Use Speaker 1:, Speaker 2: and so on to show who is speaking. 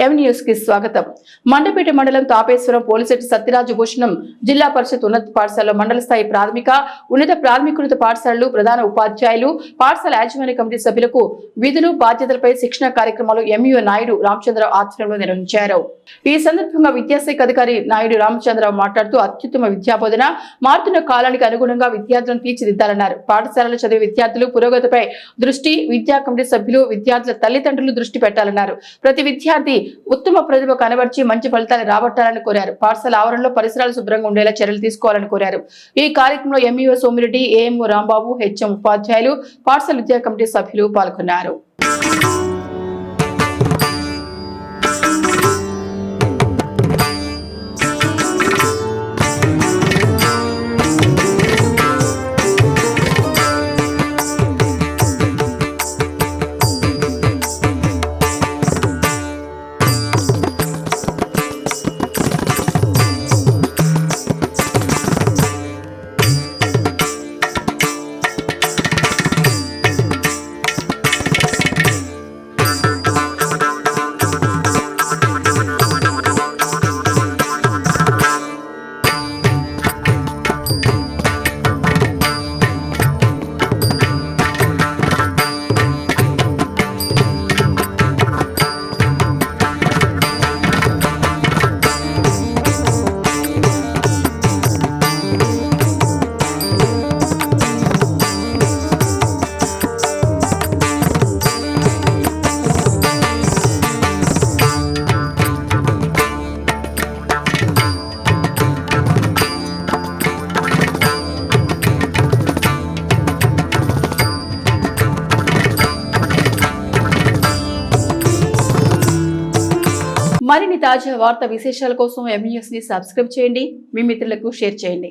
Speaker 1: News కి స్వాగతం. మండపేట మండలం తాపేశ్వరం పోలిశెట్టి సత్యరాజు భూషణం జిల్లా పరిషత్ ఉన్నత పాఠశాలలో మండల స్థాయి ప్రాథమిక ఉన్నత ప్రాథమికోన్నత పాఠశాలలు ప్రధాన ఉపాధ్యాయులు పాఠశాల యాజమాన్య కమిటీ సభ్యులకు విధులు బాధ్యతలపై శిక్షణ కార్యక్రమాలు ఎంఈఓ నాయుడు రామచంద్రరావు ఆధ్వర్యంలో నిర్వహించారు. ఈ సందర్భంగా విద్యాశాఖ అధికారి నాయుడు రామచంద్రరావు మాట్లాడుతూ అత్యుత్తమ విద్యాబోధన మారుతున్న కాలానికి అనుగుణంగా విద్యార్థులను తీర్చిదిద్దాలన్నారు. పాఠశాలలో చదివే విద్యార్థులు పురోగతిపై దృష్టి విద్యా కమిటీ సభ్యులు విద్యార్థుల తల్లిదండ్రులు దృష్టి పెట్టాలన్నారు. ప్రతి విద్యార్థి ఉత్తమ ప్రతిభ కనబర్చి మంచి ఫలితాలు రాబట్టాలని కోరారు. పాఠశాల ఆవరణలో పరిసరాలు శుభ్రంగా ఉండేలా చర్యలు తీసుకోవాలని కోరారు. ఈ కార్యక్రమంలో MEO Somireddy, AMO Rambabu, HM ఉపాధ్యాయులు, పాఠశాల విద్యా కమిటీ సభ్యులు పాల్గొన్నారు. మరిన్ని తాజా వార్తా విశేషాల కోసం న్యూస్ ని సబ్స్క్రైబ్ చేయండి, మీ మిత్రులకు షేర్ చేయండి.